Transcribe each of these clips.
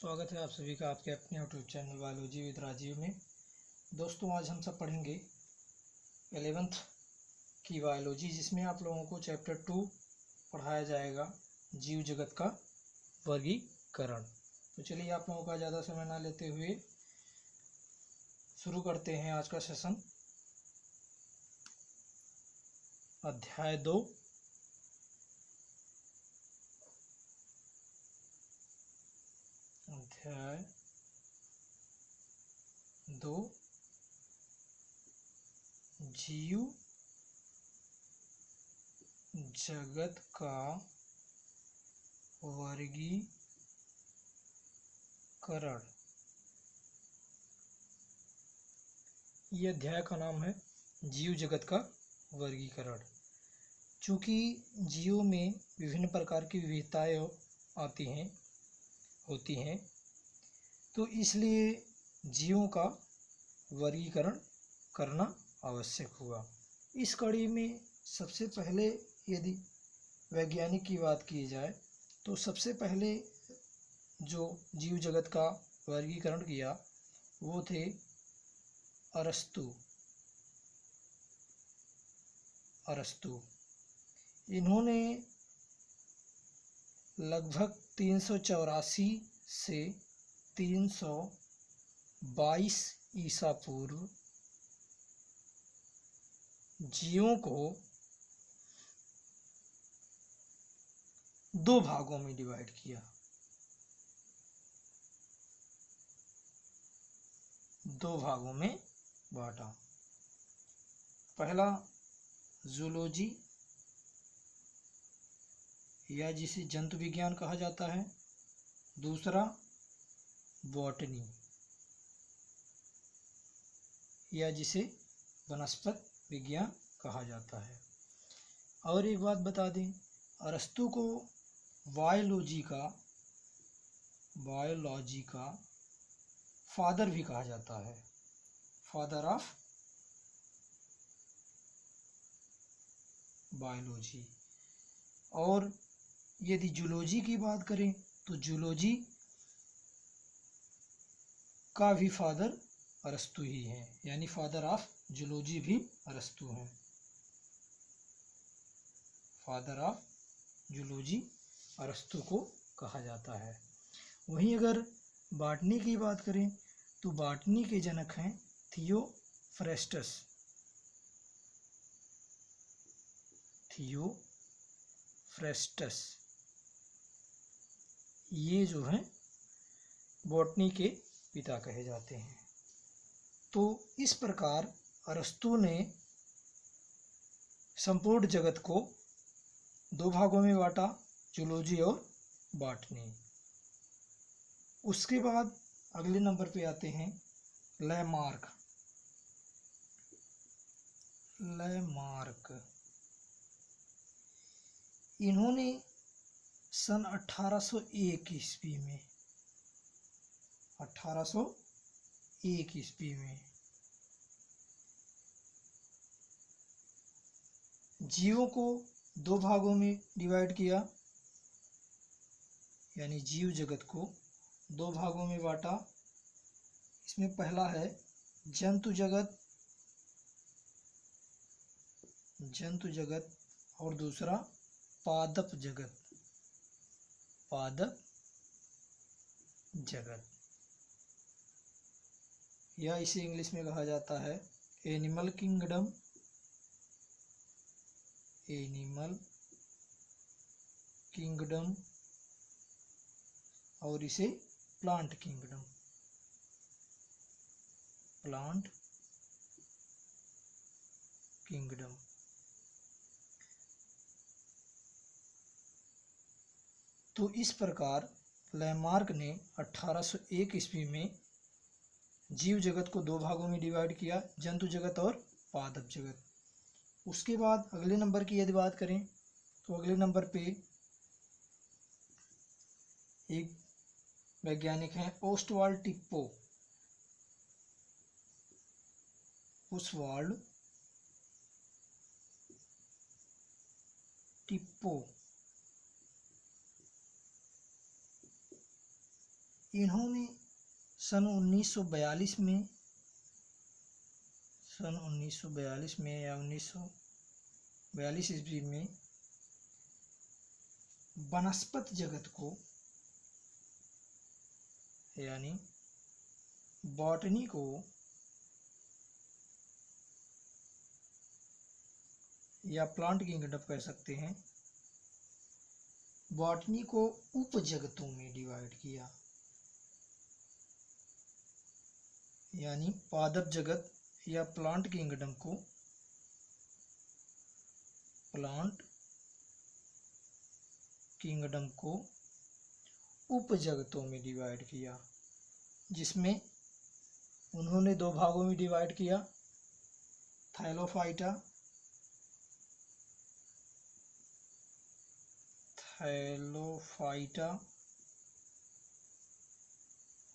स्वागत है आप सभी का आपके अपने YouTube channel biology with Rajiv में। दोस्तों, आज हम सब पढ़ेंगे 11th की बायोलॉजी, जिसमें आप लोगों को चैप्टर 2 पढ़ाया जाएगा, जीव जगत का वर्गीकरण। तो चलिए, आप लोगों का ज़्यादा समय ना लेते हुए शुरू करते हैं आज का सेशन। अध्याय 2, जीव जगत का वर्गीकरण। ये अध्याय का नाम है जीव जगत का वर्गीकरण। चूँकि जीवों में विभिन्न प्रकार की विविधताएं होती हैं, तो इसलिए जीवों का वर्गीकरण करना आवश्यक हुआ। इस कड़ी में सबसे पहले यदि वैज्ञानिक की बात की जाए तो सबसे पहले जो जीव जगत का वर्गीकरण किया वो थे अरस्तु। इन्होंने लगभग 384 से 322 ईसा पूर्व जीवों को दो भागों में डिवाइड किया। दो भागों में बांटा। पहला जूलॉजी या जिसे जंतु विज्ञान कहा जाता है, दूसरा बॉटनी या जिसे वनस्पति विज्ञान कहा जाता है। और एक बात बता दें, अरस्तु को बायोलॉजी का फादर भी कहा जाता है, फादर ऑफ बायोलॉजी। और यदि जूलॉजी की बात करें तो जूलॉजी का भी फादर अरस्तु ही है, यानी फादर ऑफ जूलॉजी भी अरस्तु हैं। फादर ऑफ जूलॉजी अरस्तु को कहा जाता है। वहीं अगर बॉटनी की बात करें तो बॉटनी के जनक हैं थियोफ्रेस्टस। ये जो हैं बॉटनी के पिता कहे जाते हैं। तो इस प्रकार अरस्तु ने संपूर्ण जगत को दो भागों में बांटा, जूलॉजी और बॉटनी। उसके बाद अगले नंबर पे आते हैं लैमार्क। इन्होंने सन 1801 ईस्वी में जीवों को दो भागों में डिवाइड किया, यानी जीव जगत को दो भागों में बांटा। इसमें पहला है जंतु जगत और दूसरा पादप जगत, या इसे इंग्लिश में कहा जाता है एनिमल किंगडम और इसे प्लांट किंगडम। तो इस प्रकार लैमार्क ने 1801 ईस्वी में जीव जगत को दो भागों में डिवाइड किया, जंतु जगत और पादप जगत। उसके बाद अगले नंबर की यदि बात करें तो अगले नंबर पे एक वैज्ञानिक हैं ओस्वाल्ड टिप्पो। इन्होंने सन 1942 में या 1942 ईस्वी में वनस्पति जगत को यानी बॉटनी को या प्लांट किंगडम कह सकते हैं, बॉटनी को उपजगतों में डिवाइड किया। यानी पादप जगत या प्लांट किंगडम को उपजगतों में डिवाइड किया, जिसमें उन्होंने दो भागों में डिवाइड किया, थैलोफाइटा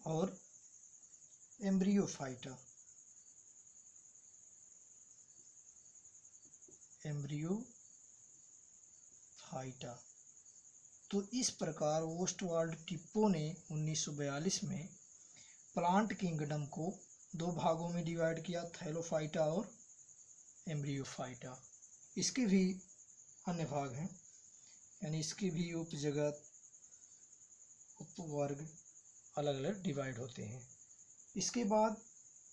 और एम्ब्रियोफाइटा। तो इस प्रकार ओस्टवाल्ड टिप्पो ने 1942 में प्लांट किंगडम को दो भागों में डिवाइड किया, थैलोफाइटा और एम्ब्रियोफाइटा। इसके भी अन्य भाग हैं, यानी इसके भी उपजगत उपवर्ग अलग अलग डिवाइड होते हैं। इसके बाद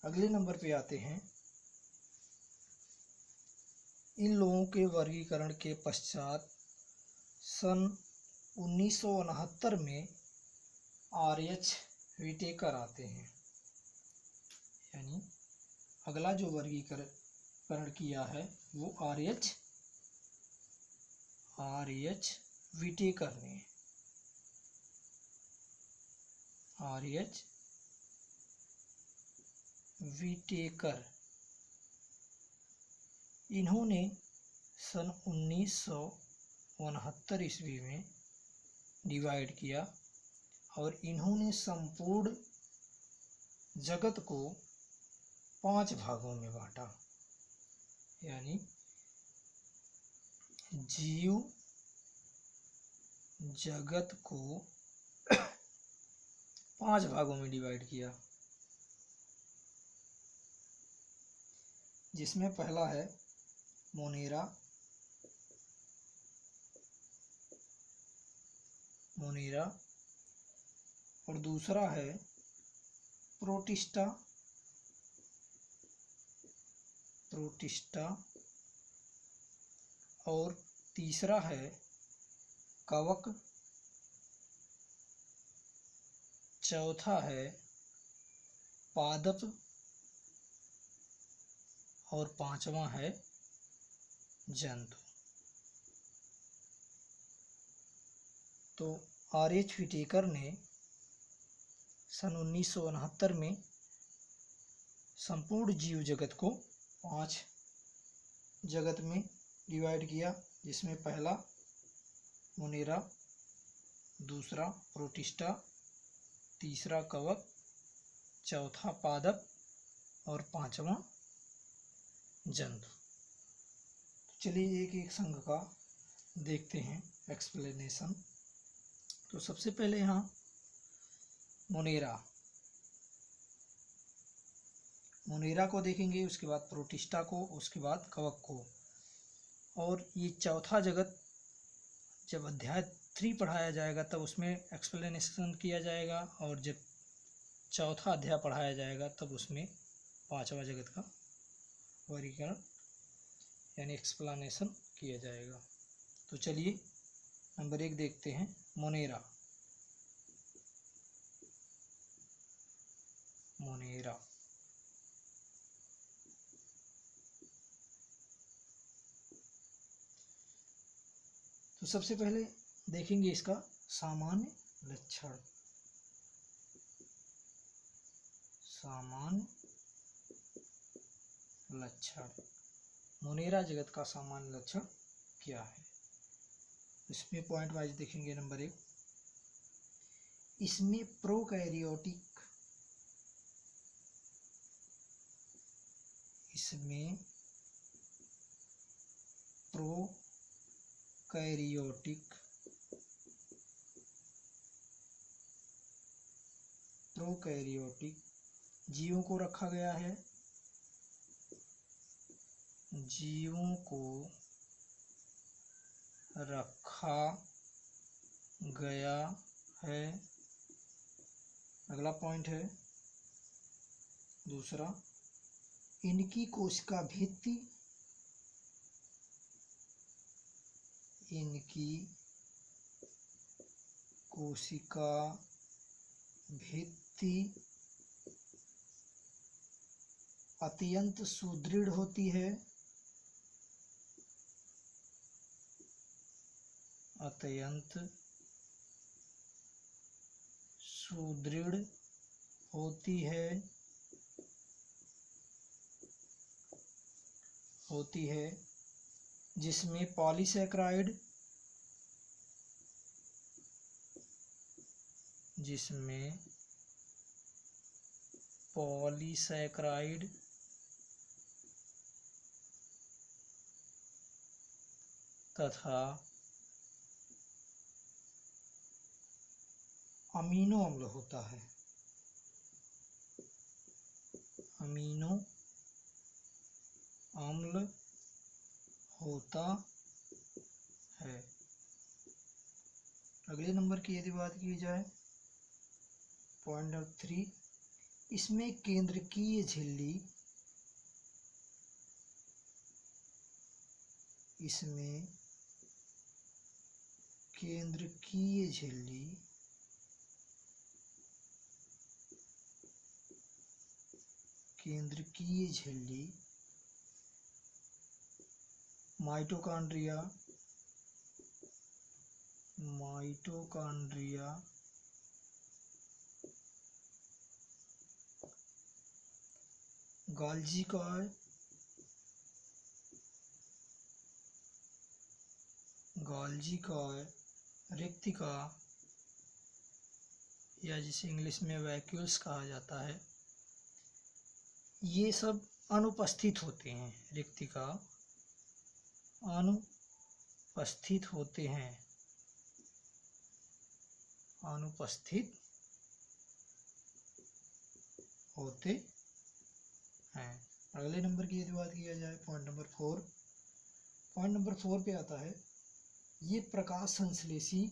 अगले नंबर पे आते हैं, इन लोगों के वर्गीकरण के पश्चात सन 1969 में आर.एच. व्हिटेकर आते हैं। यानी अगला जो वर्गीकरण किया है वो आर.एच. व्हिटेकर ने। इन्होंने सन 1969 ईस्वी में डिवाइड किया और इन्होंने संपूर्ण जगत को 5 भागों में बांटा। यानी जीव जगत को 5 भागों में डिवाइड किया, जिसमें पहला है मोनेरा और दूसरा है प्रोटिस्टा और तीसरा है कवक, चौथा है पादप और पांचवा है जंतु। तो आर.एच. व्हिटेकर ने सन 1969 में संपूर्ण जीव जगत को 5 जगत में डिवाइड किया, जिसमें पहला मोनेरा, दूसरा प्रोटिस्टा, तीसरा कवक, चौथा पादप और पांचवा जंतु। तो चलिए एक एक संघ का देखते हैं एक्सप्लेनेशन। तो सबसे पहले यहाँ मोनेरा को देखेंगे, उसके बाद प्रोटिस्टा को, उसके बाद कवक को। और ये चौथा जगत जब अध्याय 3 पढ़ाया जाएगा तब उसमें एक्सप्लेनेशन किया जाएगा, और जब चौथा अध्याय पढ़ाया जाएगा तब उसमें 5वां जगत का वर्गीकरण यानी एक्सप्लेनेशन किया जाएगा। तो चलिए नंबर 1 देखते हैं, मोनेरा। तो सबसे पहले देखेंगे इसका सामान्य लक्षण। मोनेरा जगत का सामान्य लक्षण क्या है, इसमें पॉइंट वाइज देखेंगे। नंबर 1, इसमें प्रोकैरियोटिक प्रोकैरियोटिक जीवों को रखा गया है, जीवों को रखा गया है। अगला पॉइंट है दूसरा, इनकी कोशिका भित्ति, इनकी कोशिका भित्ति अत्यंत सुदृढ़ होती है, अत्यंत सुदृढ़ होती है, जिसमें पॉलीसैकेराइड, तथा अमीनो अम्ल होता है, अमीनो अम्ल होता है। अगले नंबर की यदि बात की जाए, पॉइंट नंबर 3, इसमें केंद्रकीय झिल्ली, इसमें केंद्रकीय झिल्ली माइटोकॉन्ड्रिया गोल्गी रिक्तिका या जिसे इंग्लिश में वैक्यूल्स कहा जाता है, ये सब अनुपस्थित होते हैं। रिक्तिका अनुपस्थित होते हैं, अगले नंबर की यदि बात किया जाए, पॉइंट नंबर 4 पे आता है, ये प्रकाश संश्लेषी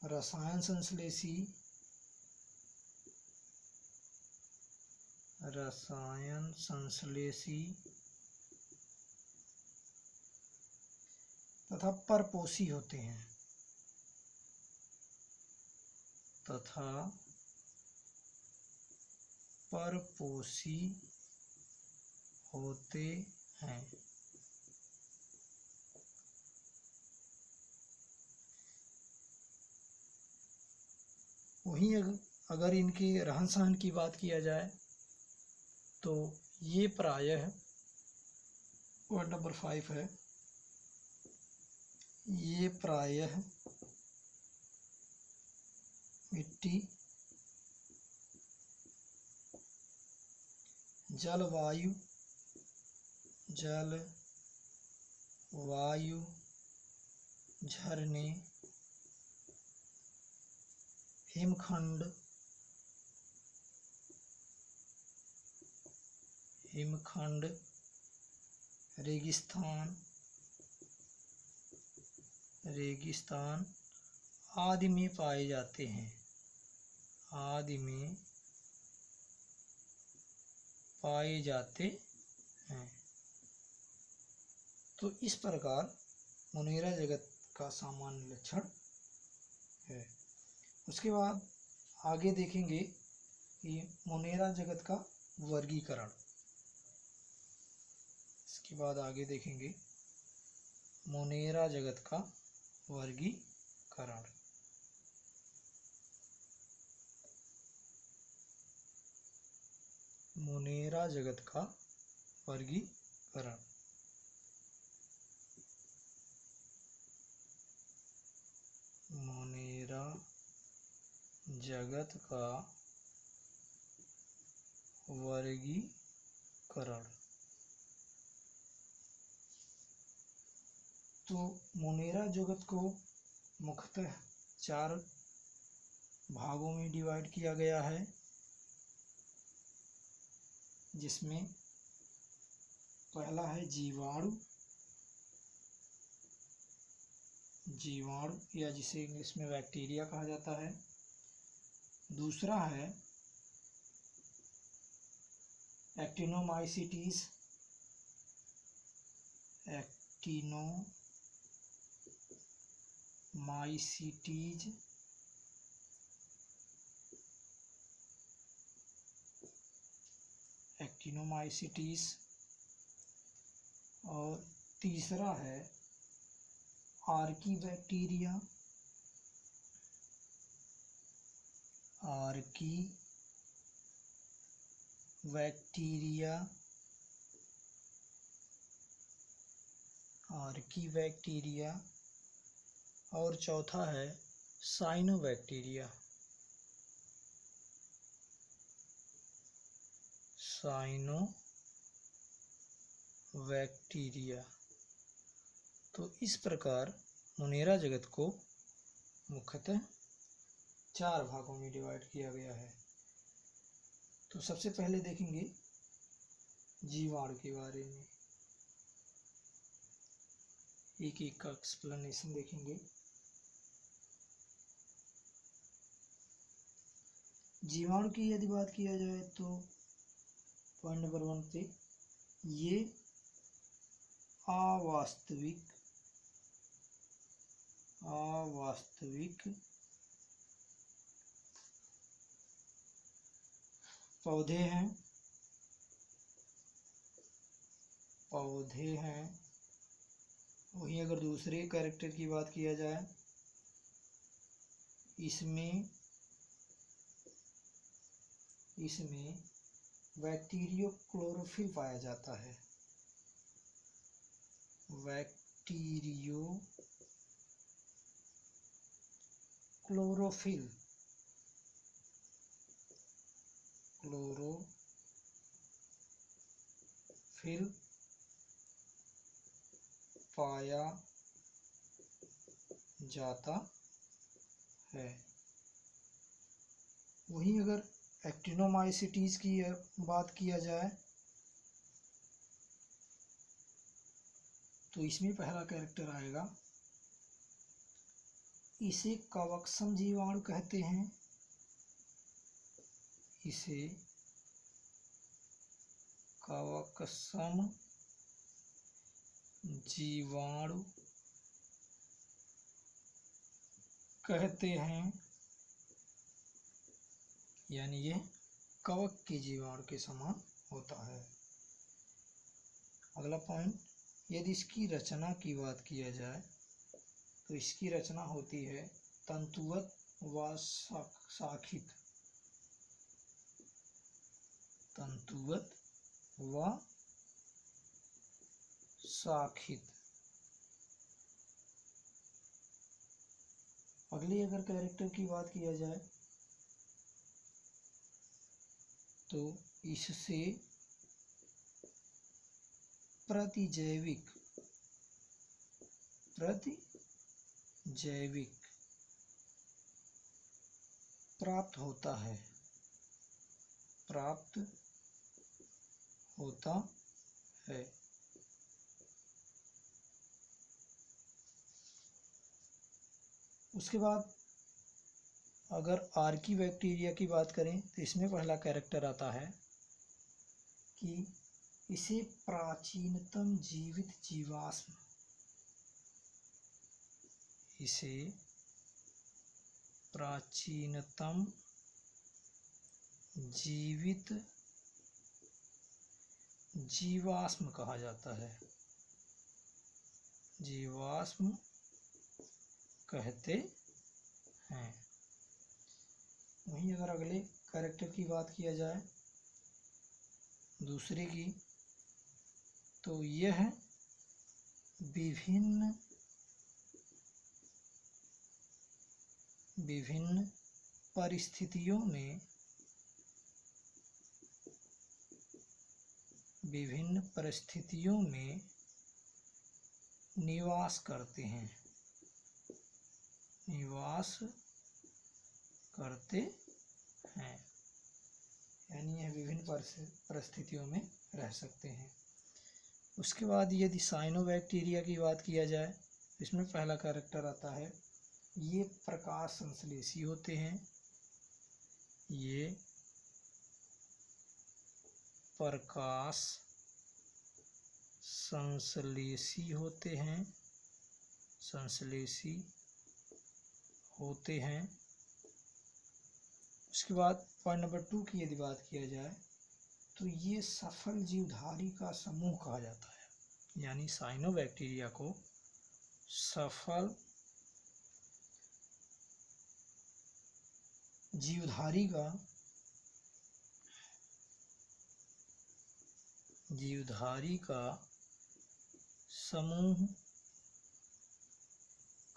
रसायन संश्लेषी तथा परपोषी होते हैं, वहीं अगर इनके रहन सहन की बात किया जाए तो ये प्रायः, पॉइंट नंबर 5 है, ये प्रायः मिट्टी, जलवायु, झरने, हिमखंड, रेगिस्तान आदि में पाए जाते हैं, तो इस प्रकार मोनेरा जगत का सामान्य लक्षण है। उसके बाद आगे देखेंगे कि मोनेरा जगत का वर्गीकरण, इसके बाद आगे देखेंगे मोनेरा जगत का वर्गीकरण। मोनेरा जगत का वर्गीकरण, मोनेरा जगत का वर्गीकरण वर्गीकरण। तो मोनेरा जगत को मुख्यतः 4 भागों में डिवाइड किया गया है, जिसमें पहला है जीवाणु, या जिसे इंग्लिश में बैक्टीरिया कहा जाता है। दूसरा है एक्टिनोमाइसीटीज, एक्टिनोमाइसीटीज। और तीसरा है आर्कीबैक्टीरिया, और चौथा है साइनोबैक्टीरिया। तो इस प्रकार मोनेरा जगत को मुख्यतः 4 भागों में डिवाइड किया गया है। तो सबसे पहले देखेंगे जीवाणु के बारे में, एक एक का एक्सप्लेनेशन देखेंगे। जीवाणु की यदि बात किया जाए तो पॉइंट नंबर 1 पे, ये अवास्तविक पौधे हैं। वहीं अगर दूसरे कैरेक्टर की बात किया जाए, इसमें बैक्टीरियो क्लोरोफिल पाया जाता है। बैक्टीरियो क्लोरोफिल पाया जाता है। वहीं अगर एक्टिनोमाइसीटीज की बात किया जाए तो इसमें पहला कैरेक्टर आएगा, इसे कवकसम जीवाणु कहते हैं। इसे कवकसम जीवाणु कहते हैं, यानी ये कवक के जीवाणु के समान होता है। अगला पॉइंट, यदि इसकी रचना की बात किया जाए तो इसकी रचना होती है तंतुवत व शाखित। अगली अगर कैरेक्टर की बात किया जाए तो इससे प्रतिजैविक प्राप्त होता है। उसके बाद अगर आर्की बैक्टीरिया की बात करें तो इसमें पहला कैरेक्टर आता है कि इसे प्राचीनतम जीवित जीवाश्म कहा जाता है। जीवाश्म कहते हैं। वहीं अगर अगले कैरेक्टर की बात किया जाए दूसरे की, तो यह विभिन्न परिस्थितियों में विभिन्न परिस्थितियों में निवास करते हैं, निवास करते हैं, यानी यह विभिन्न परिस्थितियों में रह सकते हैं। उसके बाद यदि साइनोबैक्टीरिया की बात किया जाए, इसमें पहला कैरेक्टर आता है, ये प्रकाश संश्लेषी होते हैं, ये प्रकाश संश्लेषी होते हैं, संश्लेषी होते हैं। उसके बाद पॉइंट नंबर 2 की यदि बात किया जाए तो ये सफल जीवधारी का समूह कहा जाता है, यानी साइनोबैक्टीरिया को सफल जीवधारी का समूह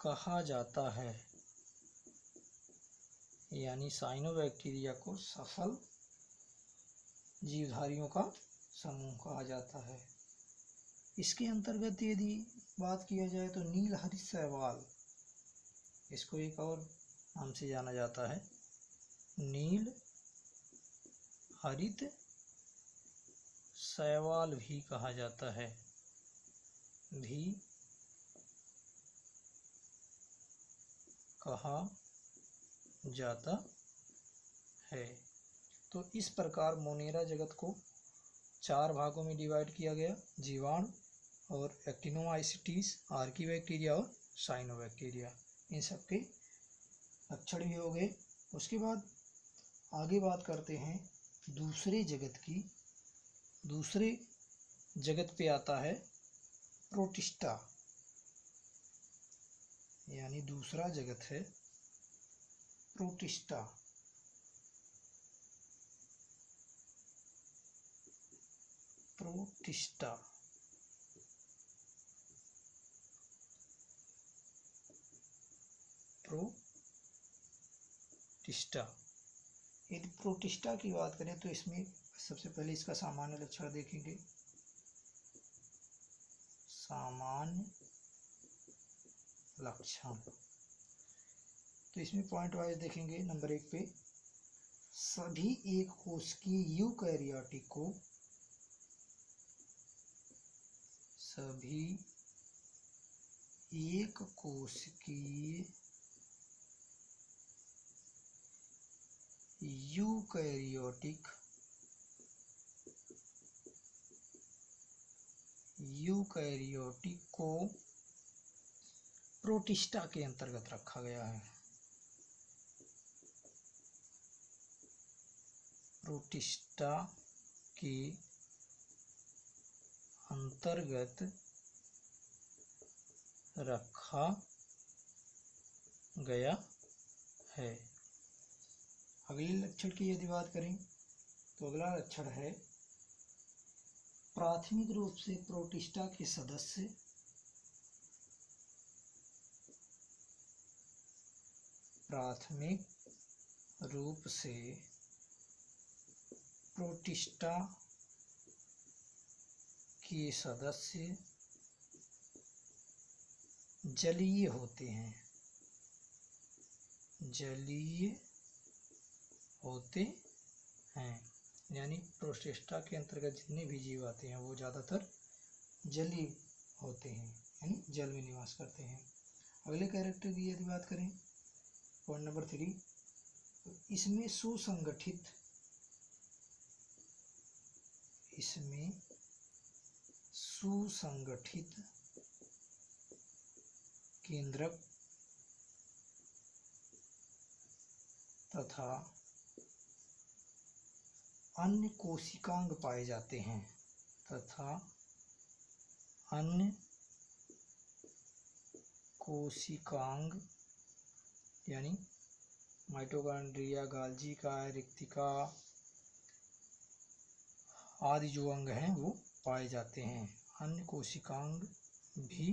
कहा जाता है, यानी साइनोबैक्टीरिया को सफल जीवधारियों का समूह कहा जाता है। इसके अंतर्गत यदि बात किया जाए तो नीलहरित शैवाल, इसको एक और नाम से जाना जाता है, नील हरित शैवाल भी कहा जाता है, भी कहा जाता है। तो इस प्रकार मोनेरा जगत को 4 भागों में डिवाइड किया गया, जीवाणु और एक्टिनोमाइसीट्स, आर्कीबैक्टीरिया और साइनोबैक्टीरिया। इन सब के लक्षण भी हो गए। उसके बाद आगे बात करते हैं दूसरे जगत की। दूसरे जगत पे आता है प्रोटिस्टा, यानी दूसरा जगत है प्रोटिस्टा। प्रोटिस्टा प्रोटिस्टा यदि प्रोटिस्टा की बात करें तो इसमें सबसे पहले इसका सामान्य लक्षण देखेंगे। सामान्य लक्षण तो इसमें पॉइंट वाइज देखेंगे। नंबर 1 पे सभी एक कोशिकीय यूकैरियोटिक को, सभी एक कोशिकीय यूकैरियोटिक को प्रोटिस्टा के अंतर्गत रखा गया है। प्रोटिस्टा के अंतर्गत रखा गया है। अगले लक्षण की यदि बात करें तो अगला लक्षण है प्राथमिक रूप से प्रोटिस्टा के सदस्य प्राथमिक रूप से प्रोटिस्टा के सदस्य जलीय होते हैं, जलीय होते हैं, यानी प्रोटिस्टा के अंतर्गत जितने भी जीव आते हैं वो ज़्यादातर जलीय होते हैं, यानी जल में निवास करते हैं। अगले कैरेक्टर की यदि बात करें पॉइंट नंबर 3, इसमें सुसंगठित केंद्रक तथा अन्य कोशिकांग पाए जाते हैं, तथा अन्य कोशिकांग यानी माइटोकॉन्ड्रिया, गाल्जी का, रिक्तिका आदि जो अंग हैं वो पाए जाते हैं। अन्य कोशिकांग भी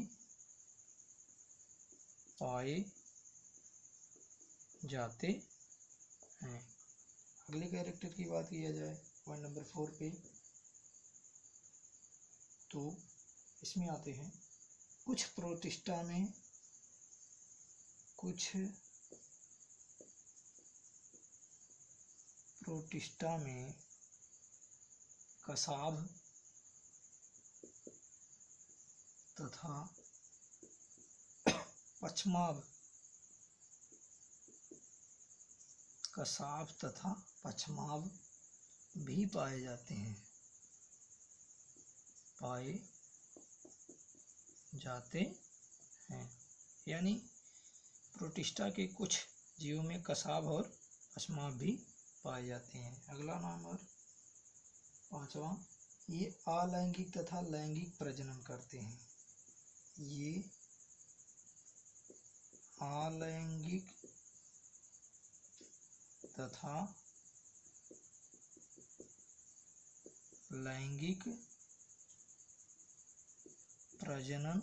पाए जाते हैं। अगले कैरेक्टर की बात किया जाए पॉइंट नंबर 4 पे तो इसमें आते हैं कुछ प्रोटिस्टा में कसाभ तथा पछमाभ भी पाए जाते हैं। यानी प्रोटिस्टा के कुछ जीवों में कसाभ और पछमाभ भी पाए जाते हैं। अगला नंबर 5वां, ये अलैंगिक तथा लैंगिक प्रजनन करते हैं। ये अलैंगिक तथा लैंगिक प्रजनन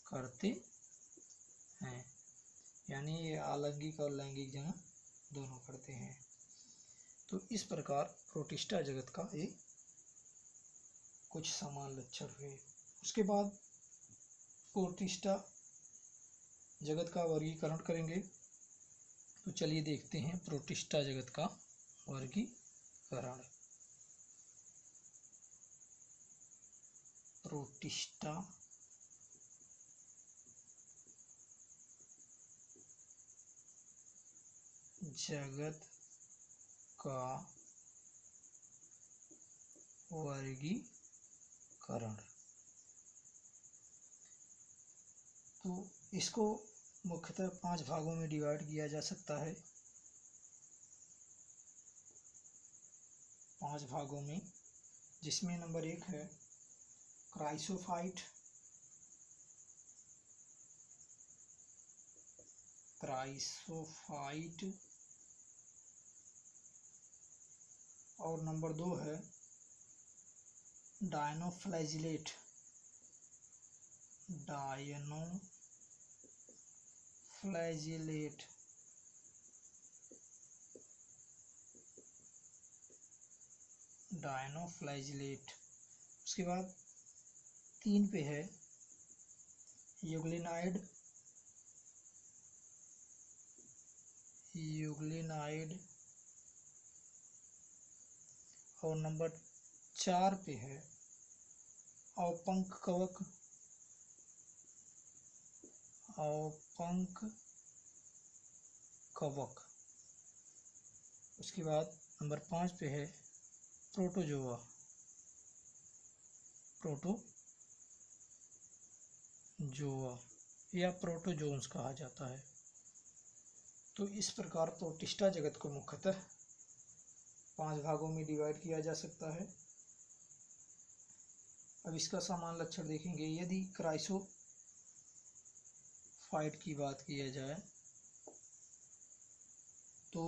करते हैं। यानी ये अलैंगिक और लैंगिक जनन दोनों करते हैं। तो इस प्रकार प्रोटिस्टा जगत का ये कुछ समान लक्षण हुए। उसके बाद प्रोटिस्टा जगत का वर्गीकरण करेंगे। तो चलिए देखते हैं प्रोटिस्टा जगत का वर्गीकरण। प्रोटिस्टा जगत का वर्गीकरण। तो इसको मुख्यतः 5 भागों में डिवाइड किया जा सकता है। 5 भागों में, जिसमें नंबर 1 है क्राइसोफाइट, और नंबर 2 है डायनोफ्लैजिलेट, उसके बाद 3 पे है यूग्लिनाइड, और नंबर 4 पे है अवपंक कवक। उसके बाद नंबर 5 पे है प्रोटोजोआ या प्रोटोजोन्स कहा जाता है। तो इस प्रकार प्रोटिस्टा जगत को मुख्यतः 5 भागों में डिवाइड किया जा सकता है। अब इसका समान लक्षण देखेंगे। यदि क्राइसोफाइट की बात किया जाए तो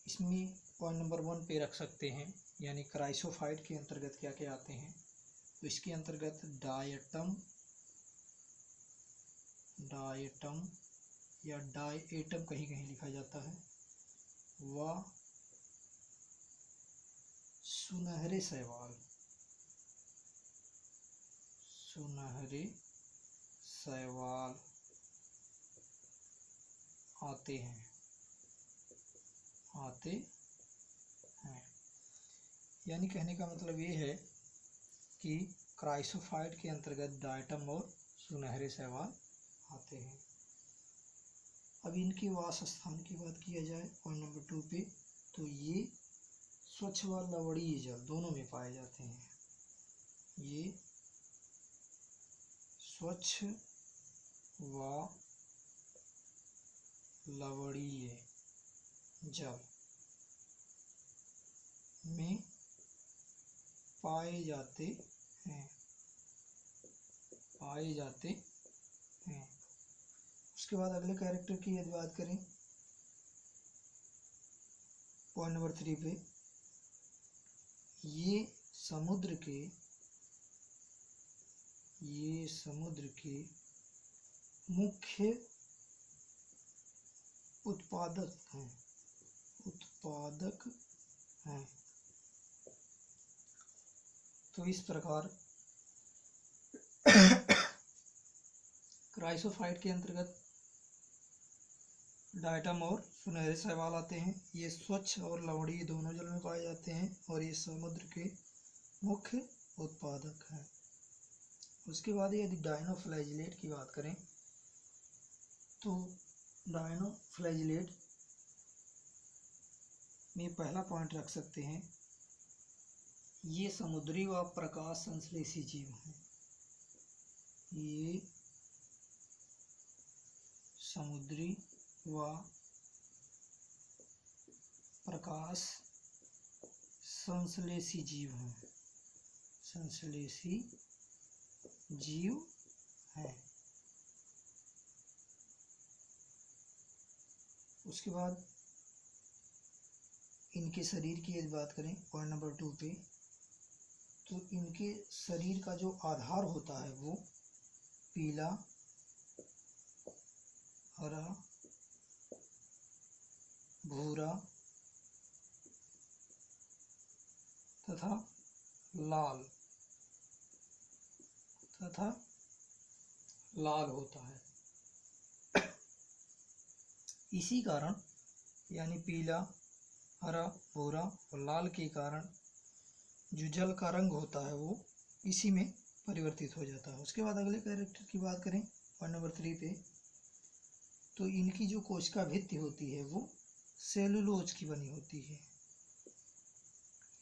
इसमें पॉइंट नंबर 1 पे रख सकते हैं। यानी क्राइसोफाइट के अंतर्गत क्या क्या आते हैं। तो इसके अंतर्गत डायटम या डायएटम कहीं कहीं लिखा जाता है, व सुनहरे शैवाल आते हैं। यानी कहने का मतलब ये है कि क्राइसोफाइट के अंतर्गत डायटम और सुनहरे शैवाल आते हैं। अब इनके वास स्थान की बात किया जाए पॉइंट नंबर 2 पे, तो ये स्वच्छ व लवणीय जल दोनों में पाए जाते हैं। ये स्वच्छ व लवणीय जल में पाए जाते हैं। उसके बाद अगले कैरेक्टर की यदि बात करें पॉइंट नंबर 3 पे, ये समुद्र के मुख्य उत्पादक हैं। तो इस प्रकार क्राइसोफाइट के अंतर्गत डायटम और सुनहरे शैवाल आते हैं। ये स्वच्छ और लवणीय दोनों जल में पाए जाते हैं और ये समुद्र के मुख्य उत्पादक हैं। उसके बाद यदि डायनोफ्लैजिलेट की बात करें तो डायनोफ्लैजिलेट में पहला पॉइंट रख सकते हैं, ये समुद्री व प्रकाश संश्लेषी जीव हैं। ये समुद्री व प्रकाश संश्लेषी जीव हैं। संश्लेषी जीव हैं। उसके बाद इनके शरीर की यदि बात करें पॉइंट नंबर 2 पे, तो इनके शरीर का जो आधार होता है वो पीला, हरा, भूरा तथा लाल होता है। इसी कारण यानी पीला, हरा, भूरा और लाल के कारण जो जल का रंग होता है वो इसी में परिवर्तित हो जाता है। उसके बाद अगले कैरेक्टर की बात करें पॉइंट नंबर 3 पे, तो इनकी जो कोशिका भित्ति होती है वो सेलुलोज की बनी होती है।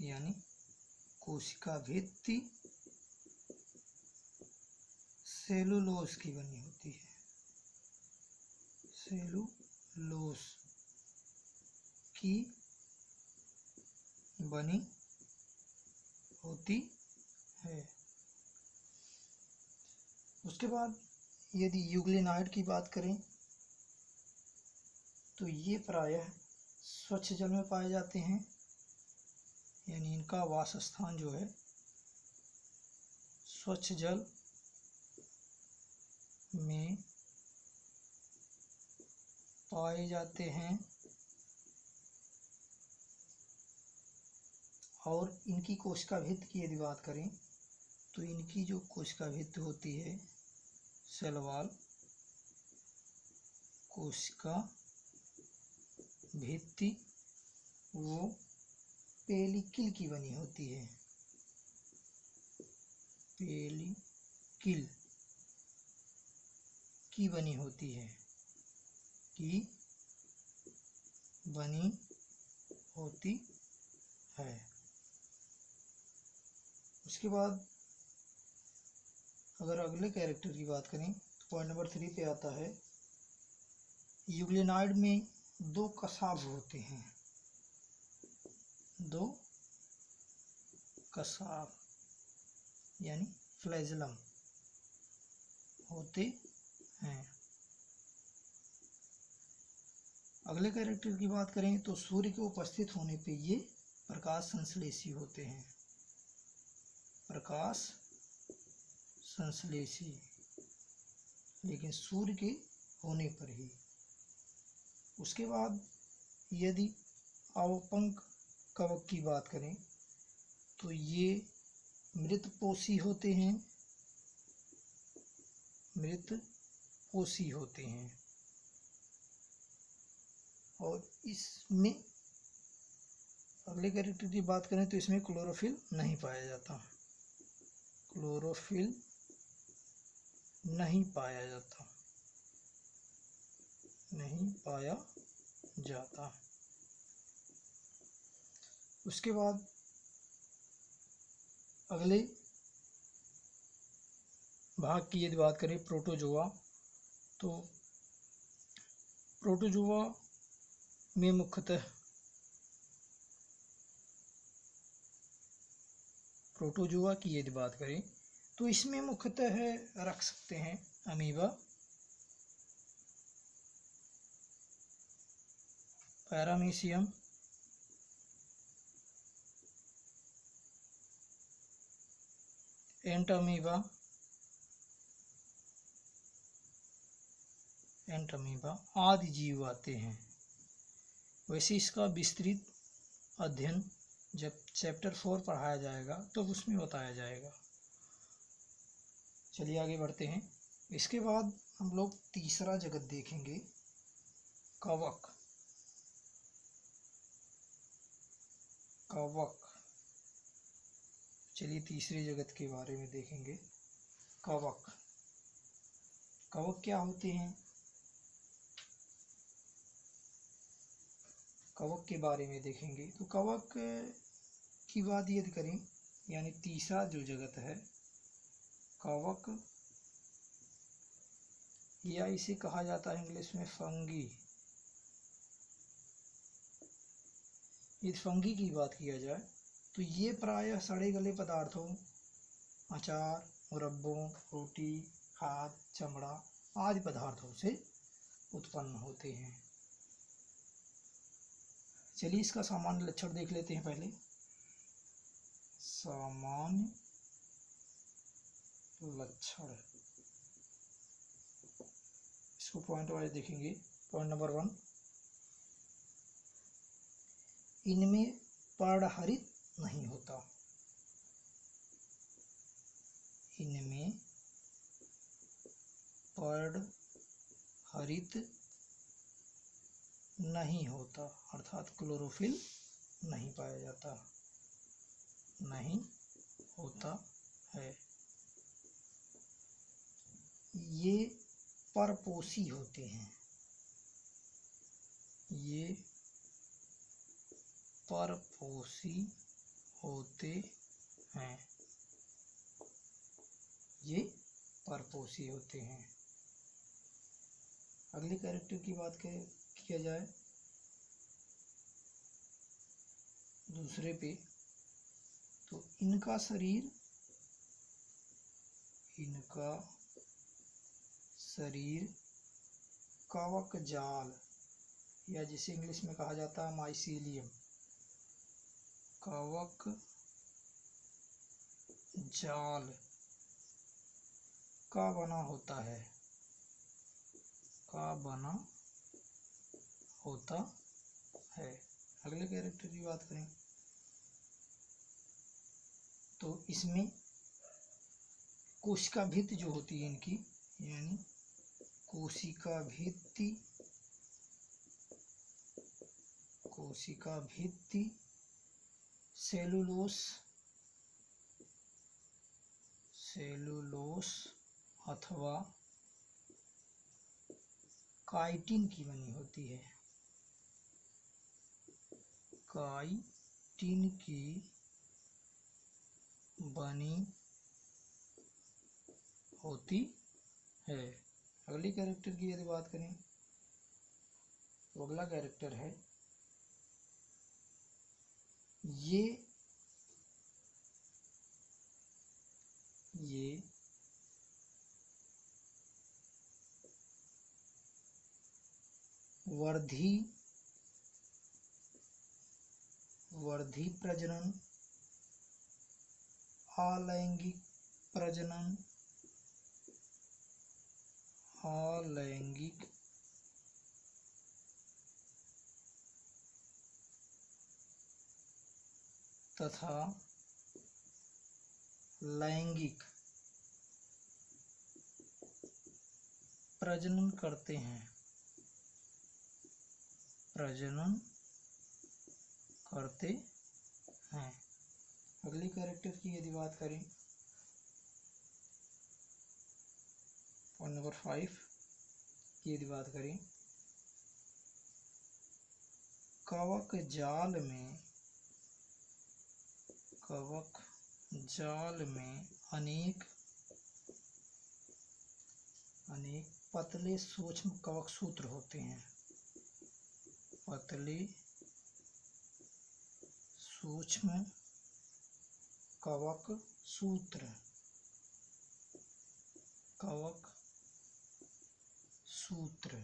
यानी कोशिका भित्ति सेलुलोज की बनी होती है। सेलुलोज की बनी होती है। उसके बाद यदि यूग्लिनाइड की बात करें तो ये प्रायः स्वच्छ जल में पाए जाते हैं। यानी इनका वासस्थान जो है स्वच्छ जल में पाए जाते हैं और इनकी कोशिका भित्ति की यदि बात करें तो इनकी जो कोशिका भित्ति होती है सेलवाल कोशिका भित्ति वो पेलिकिल की बनी होती है। पेलिकिल की बनी होती है। की बनी होती है। उसके बाद अगर अगले कैरेक्टर की बात करें तो पॉइंट नंबर 3 पे आता है, यूग्लिनाइड में 2 कसाब होते हैं। 2 कसाब यानी फ्लैजलम होते हैं। अगले कैरेक्टर की बात करें तो सूर्य के उपस्थित होने पे ये प्रकाश संश्लेषी होते हैं। प्रकाश संश्लेषी, लेकिन सूर्य के होने पर ही। उसके बाद यदि अवपंक कवक की बात करें तो ये मृतपोषी होते हैं। मृतपोषी होते हैं और इसमें अगले कैरेक्टर की बात करें तो इसमें क्लोरोफिल नहीं पाया जाता। क्लोरोफिल नहीं पाया जाता। नहीं पाया जाता। उसके बाद अगले भाग की यदि बात करें प्रोटोजोआ, तो प्रोटोजोआ में मुख्यतः प्रोटोजोआ की यदि बात करें तो इसमें मुख्यतः रख सकते हैं अमीबा, पैरामीशियम, एंटमीबा आदि जीव आते हैं। वैसे इसका विस्तृत अध्ययन जब चैप्टर 4 पढ़ाया जाएगा तो उसमें बताया जाएगा। चलिए आगे बढ़ते हैं। इसके बाद हम लोग तीसरा जगत देखेंगे, कवक। कवक, चलिए तीसरे जगत के बारे में देखेंगे, कवक। कवक क्या होते हैं? कवक के बारे में देखेंगे। तो कवक की बात यदि करें, यानी तीसरा जो जगत है कवक, या इसे कहा जाता है इंग्लिश में फंगी। यदि फंगी की बात किया जाए तो ये प्रायः सड़े गले पदार्थों, अचार, मुरब्बों, रोटी, खाद, चमड़ा आदि पदार्थों से उत्पन्न होते हैं। चलिए इसका सामान्य लक्षण देख लेते हैं पहले। सामान्य लक्षण, इसको पॉइंट वाइज देखेंगे। पॉइंट नंबर 1, इनमें पर्णहरित नहीं होता। इनमें पर्णहरित नहीं होता, अर्थात क्लोरोफिल नहीं पाया जाता, नहीं होता है। ये परपोषी होते हैं। ये परपोषी होते हैं। ये परपोषी होते हैं। अगले कैरेक्टर की बात किया जाए दूसरे पे, तो इनका शरीर कवक जाल, या जिसे इंग्लिश में कहा जाता है माइसीलियम, कवक जाल का बना होता है, का बना होता है। अगले कैरेक्टर की बात करें तो इसमें कोशिका भित्ति जो होती है इनकी, यानी कोशिका भित्ति सेलुलोस अथवा काइटिन की बनी होती है। काइटिन की बनी होती है। अगली कैरेक्टर की यदि बात करें तो अगला कैरेक्टर है, ये वर्धी प्रजनन, अलैंगिक तथा लैंगिक प्रजनन करते हैं। अगली कैरेक्टर की यदि बात करें, पॉइंट नंबर 5 की यदि बात करें, कवक जाल में अनेक पतले सूक्ष्म कवक सूत्र होते हैं। पतले सूक्ष्म कवक सूत्र,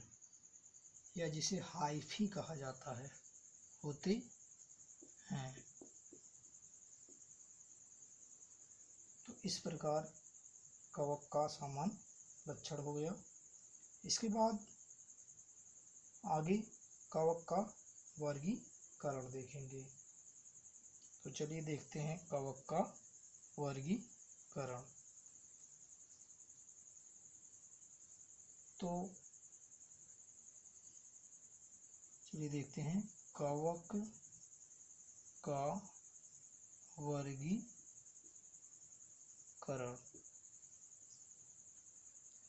या जिसे हाइफी कहा जाता है, होते हैं। तो इस प्रकार कवक का सामान्य लक्षण हो गया। इसके बाद आगे कवक का वर्गीकरण देखेंगे। तो चलिए देखते हैं कवक का वर्गीकरण। तो चलिए देखते हैं कवक का वर्गीकरण।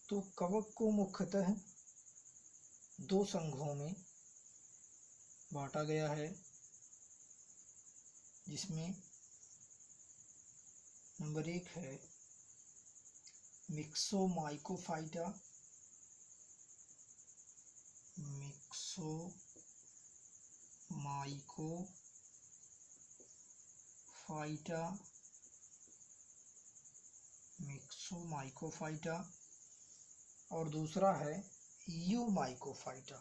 तो कवक को मुख्यतः दो संघों में बांटा गया है, जिसमें नंबर 1 है मिक्सोमाइकोफाइटा, मिक्सोमाइकोफाइटा और दूसरा है यूमाइकोफाइटा।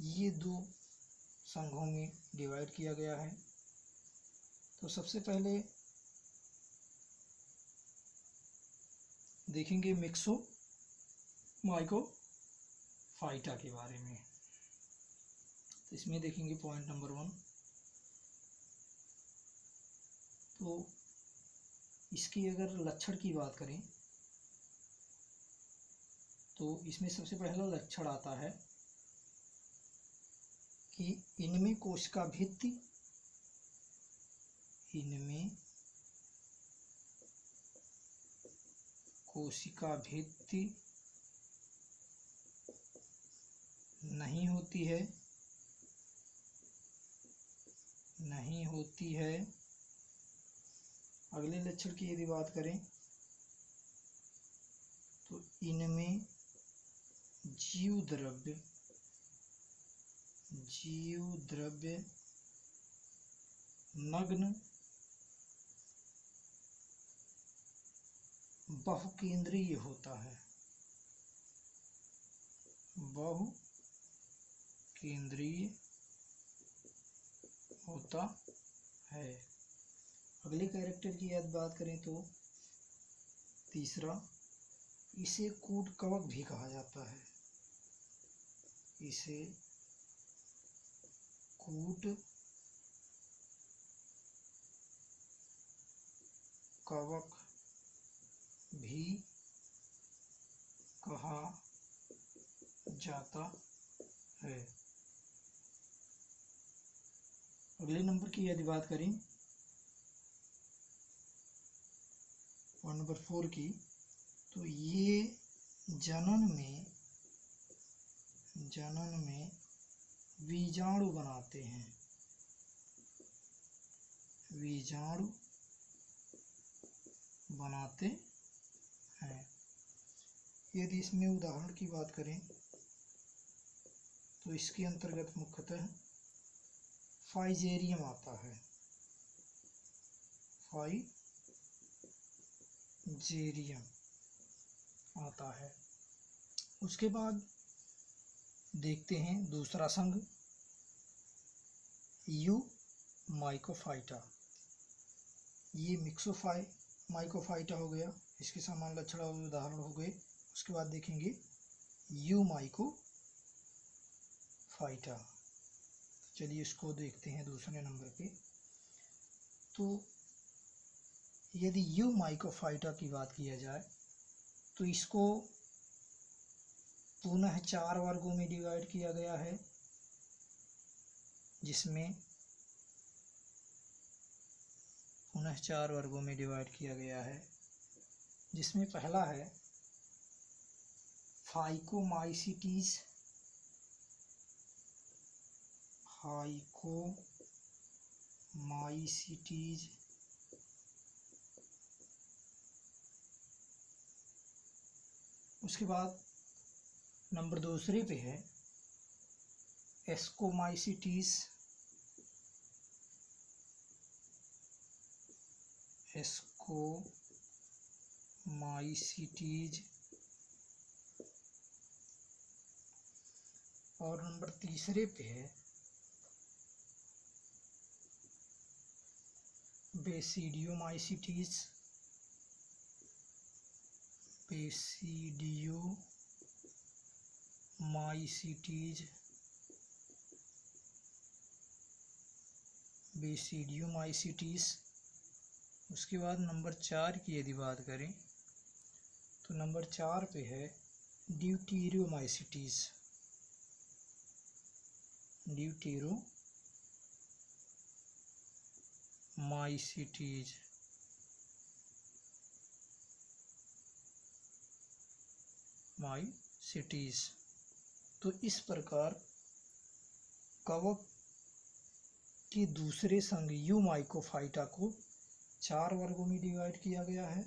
ये दो संघों में डिवाइड किया गया है। तो सबसे पहले देखेंगे मिक्सोमाइकोफाइटा के बारे में। तो इसमें देखेंगे पॉइंट नंबर 1। तो इसकी अगर लक्षण की बात करें तो इसमें सबसे पहला लक्षण आता है कि इनमें कोशिका भित्ति नहीं होती है। अगले लक्षण की यदि बात करें तो इनमें जीव द्रव्य नग्न बहुकेंद्रीय होता है। अगले कैरेक्टर की यदि बात करें तो तीसरा, इसे कूट कवक भी कहा जाता है। इसे कूट कवक भी कहा जाता है। अगले नंबर की यदि बात करें पॉइंट नंबर 4 की, तो ये जनन में बीजाणु बनाते हैं। यदि इसमें उदाहरण की बात करें तो इसके अंतर्गत मुख्यतः फाइजेरियम आता है। उसके बाद देखते हैं दूसरा संघ यूमाइकोफाइटा। ये मिक्सोमाइकोफाइटा हो गया, इसके समान लक्षण और उदाहरण हो गए। उसके बाद देखेंगे यूमाइकोफाइटा। चलिए इसको देखते हैं दूसरे नंबर पे। तो यदि यूमाइकोफाइटा की बात किया जाए तो इसको पुनः 4 वर्गों में डिवाइड किया गया है, जिसमें पहला है फाइकोमाइसीटीज, उसके बाद नंबर दूसरे पे है एस्कोमाइसीटीज, और नंबर तीसरे पे है बेसिडियोमाइसीटीज। बेसिडियोमाइसिटीज। उसके बाद नंबर 4 की यदि बात करें तो नंबर 4 पे है ड्यूटेरियोमाइसिटीज। माइसिटीज। तो इस प्रकार कवक के दूसरे संघ यूमाइकोफाइटा को 4 वर्गों में डिवाइड किया गया है।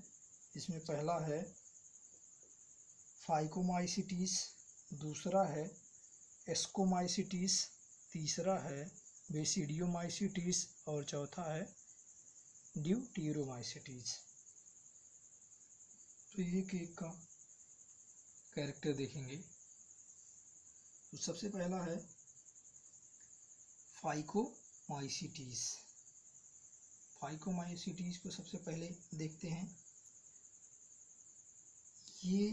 इसमें पहला है फाइकोमाइसिटीज, दूसरा है एस्कोमाइसिटीज, तीसरा है बेसिडियोमाइसिटीज और चौथा है ड्यूटेरियोमाइसिटीज। तो एक एक का कैरेक्टर देखेंगे। तो सबसे पहला है फाइकोमाइसिटीज। फाइकोमाइसिटीज को सबसे पहले देखते हैं। ये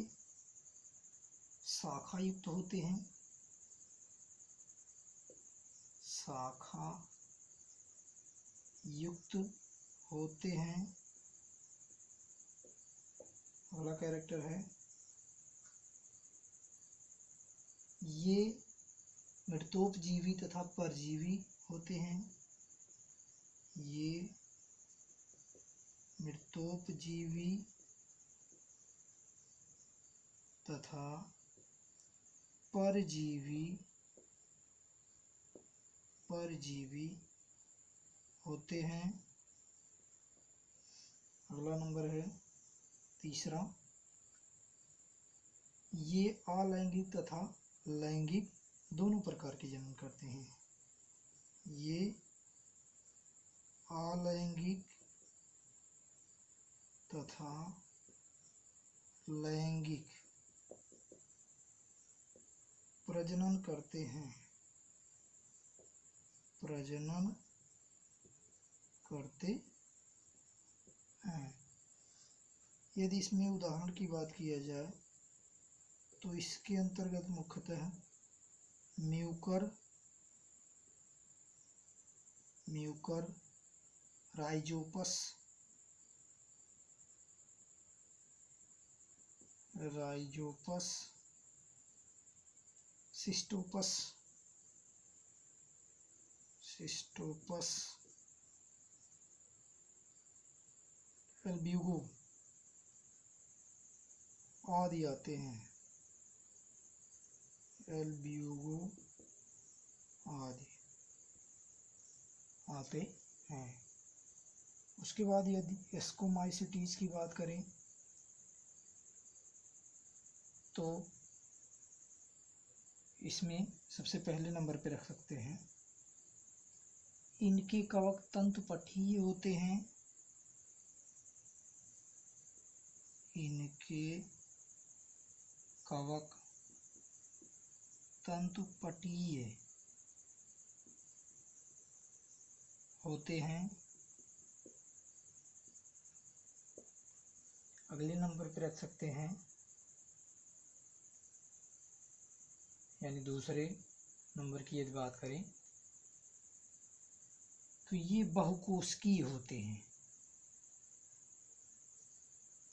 शाखा युक्त होते हैं। शाखा युक्त होते हैं। अगला कैरेक्टर है ये मृतोपजीवी तथा परजीवी होते हैं। ये मृतोपजीवी तथा परजीवी होते हैं। अगला नंबर है तीसरा, ये अलैंगिक तथा लैंगिक दोनों प्रकार के जनन करते हैं। ये अलैंगिक तथा लैंगिक प्रजनन करते हैं। यदि इसमें उदाहरण की बात किया जाए तो इसके अंतर्गत मुख्यतः म्यूकर राइजोपस, सिस्टोपस, एल्ब्यूगो आदि आते हैं। उसके बाद यदि एस्कोमाइसिटीज की बात करें तो इसमें सबसे पहले नंबर पे रख सकते हैं। इनके कवक तंतुपठीय होते हैं। इनके कवक तंतुपठीय होते हैं। अगले नंबर पे रख सकते हैं, यानी दूसरे नंबर की यदि बात करें तो ये बहुकोशिकीय होते हैं।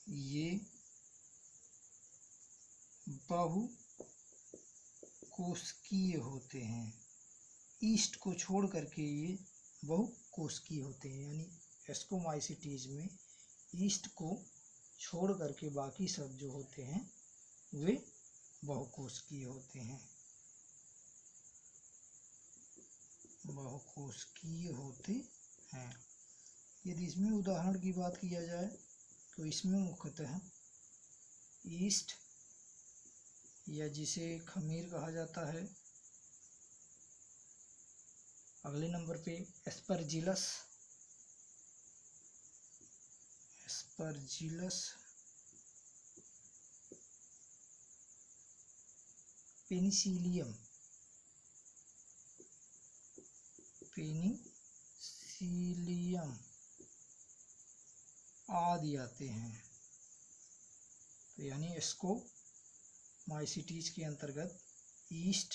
ये बहुकोशिकीय होते हैं। ईस्ट को छोड़ करके ये बहुकोशिकीय होते हैं, यानी एस्कोमाइसिटीज में ईस्ट को छोड़ करके बाकी सब जो होते हैं वे बहुकोशिकीय होते हैं। यदि इसमें उदाहरण की बात किया जाए तो इसमें मुख्यतः ईस्ट या जिसे खमीर कहा जाता है। अगले नंबर पे एस्परजिलस, पेनिसिलियम आदि आते हैं। तो यानी एस्कोमाइसिटीज के अंतर्गत ईस्ट,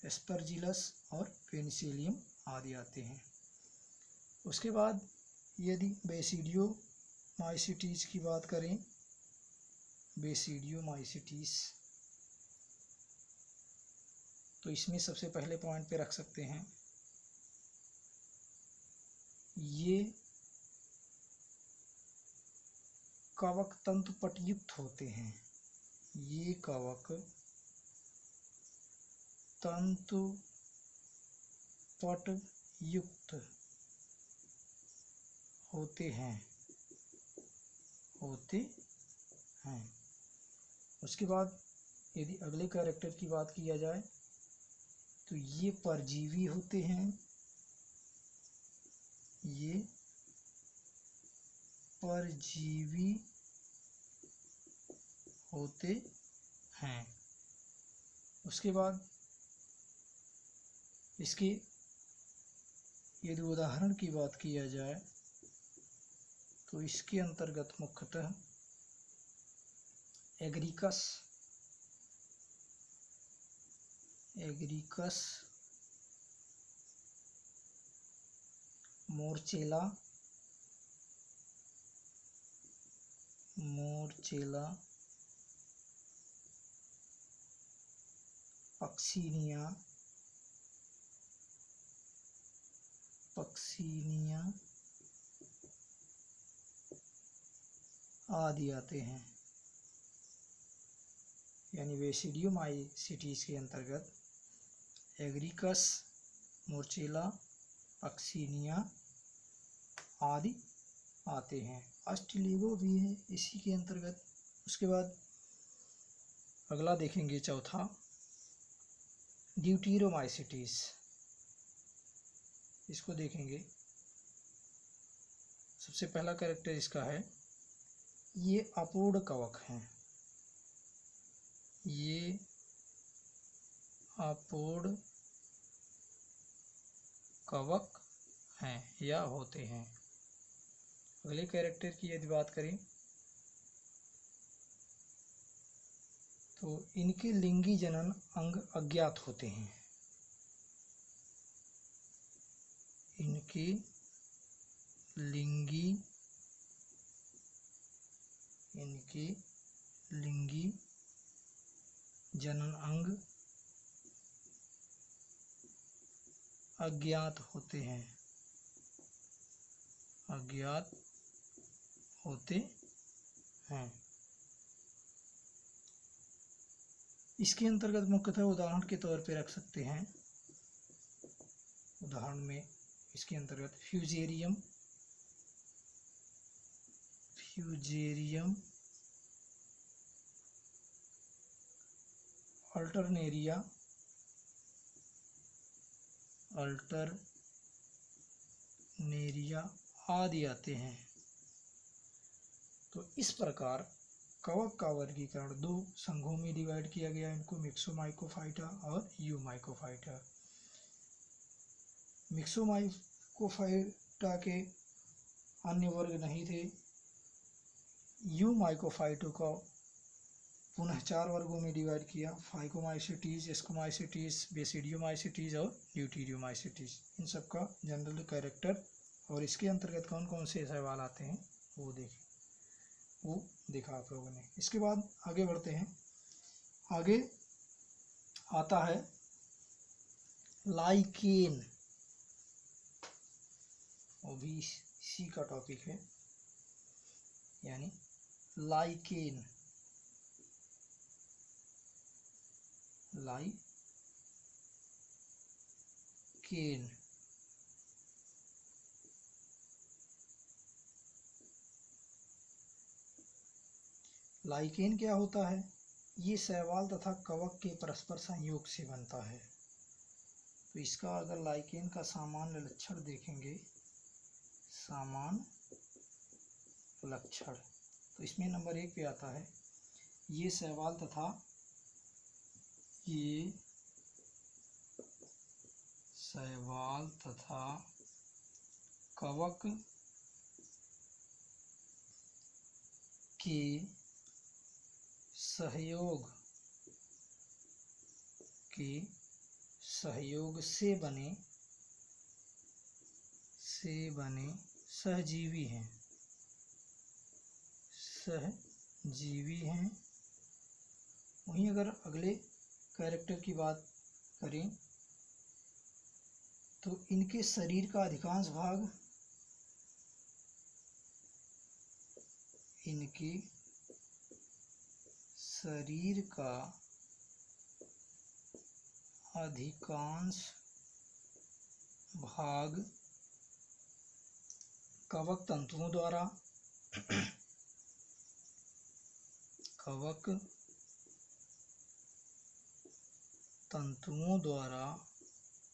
एस्परजिलस और पेनिसिलियम आदि आते हैं। उसके बाद यदि बेसिडियोमाइसिटीज की बात करें, बेसिडियोमाइसिटीज, तो इसमें सबसे पहले पॉइंट पे रख सकते हैं, ये कवक तंतु पटयुक्त होते हैं। ये कवक तंतु पटयुक्त होते हैं। उसके बाद यदि अगले कैरेक्टर की बात किया जाए तो ये परजीवी होते हैं। ये परजीवी होते हैं। उसके बाद इसके यदि उदाहरण की बात किया जाए तो इसके अंतर्गत मुख्यतः एग्रिकस, मोरचेला, पक्सिनिया आदि आते हैं। यानी बेसिडियोमाइसिटीज के अंतर्गत एग्रिकस, मोरचेला, पक्सिनिया आदि आते हैं। अस्टिलिगो भी है इसी के अंतर्गत। उसके बाद अगला देखेंगे चौथा, ड्यूटेरोमाइसिटीज। इसको देखेंगे, सबसे पहला कैरेक्टर इसका है, ये अपोड कवक हैं। ये अपोड कवक हैं या होते हैं। अगले कैरेक्टर की यदि बात करें तो इनके लिंगी जनन अंग अज्ञात होते हैं। इनके लिंगी जनन अंग अज्ञात होते हैं। इसके अंतर्गत मुख्यतः उदाहरण के तौर पे रख सकते हैं, उदाहरण में इसके अंतर्गत फ्यूजेरियम, अल्टरनेरिया आदि आते हैं। तो इस प्रकार कवक का वर्गीकरण दो संघों में डिवाइड किया गया, इनको मिक्सोमाइकोफाइटा और यूमाइकोफाइटा। मिक्सोमाइकोफाइटा के अन्य वर्ग नहीं थे। यूमाइकोफाइटो को पुनः 4 वर्गों में डिवाइड किया, फाइकोमाइसिटीज, एस्कोमाइसिटीज, बेसिडियोमाइसिटीज और ड्यूटेरियोमाइसिटीज। इन सब का जनरल कैरेक्टर और इसके अंतर्गत कौन कौन से सवाल आते हैं वो देखा आप लोगों ने। इसके बाद आगे बढ़ते हैं। आगे आता है लाइकेन, वो भी इसी का टॉपिक है, यानी लाइकेन। लाइकेन क्या होता है? ये शैवाल तथा कवक के परस्पर संयोग से बनता है। तो इसका अगर लाइकेन का सामान्य लक्षण देखेंगे, सामान्य लक्षण, तो इसमें नंबर 1 पे आता है, ये शैवाल तथा कवक के सहयोग से बने सहजीवी हैं। वहीं अगर अगले कैरेक्टर की बात करें तो इनके शरीर का अधिकांश भाग कवक तंतुओं द्वारा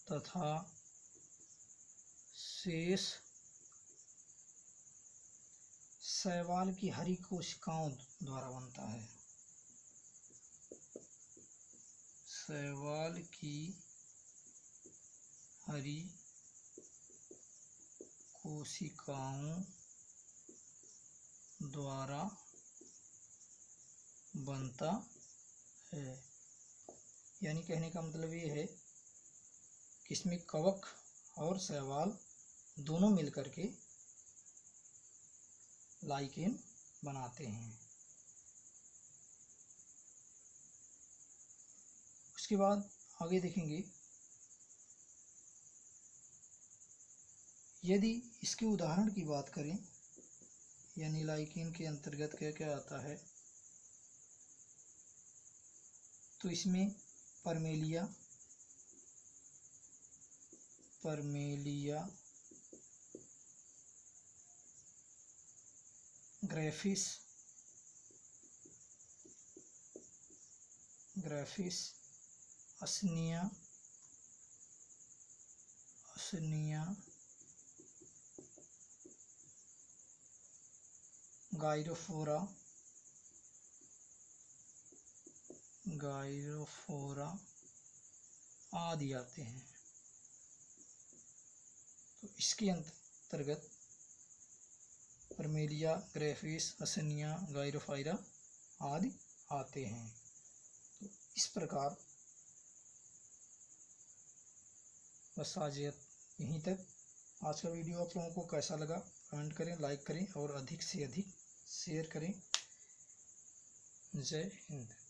तथा शेष शैवाल की हरी कोशिकाओं द्वारा बनता है। शैवाल की हरी कोशिकाओं द्वारा बनता है। यानी कहने का मतलब ये है कि इसमें कवक और शैवाल दोनों मिलकर के लाइकेन बनाते हैं। उसके बाद आगे देखेंगे, यदि इसके उदाहरण की बात करें यानी लाइकेन के अंतर्गत क्या क्या आता है, तो इसमें परमेलिया, ग्राफिस, असनिया, गाइरोफोरा आदि आते हैं। तो इसके अंतर्गत परमेलिया, ग्राफिस, असनिया, गाइरोफोरा आदि आते हैं। तो इस प्रकार बस आज यहीं तक। आज का वीडियो आप लोगों को कैसा लगा कमेंट करें, लाइक करें और अधिक से अधिक शेयर करें। जय हिंद।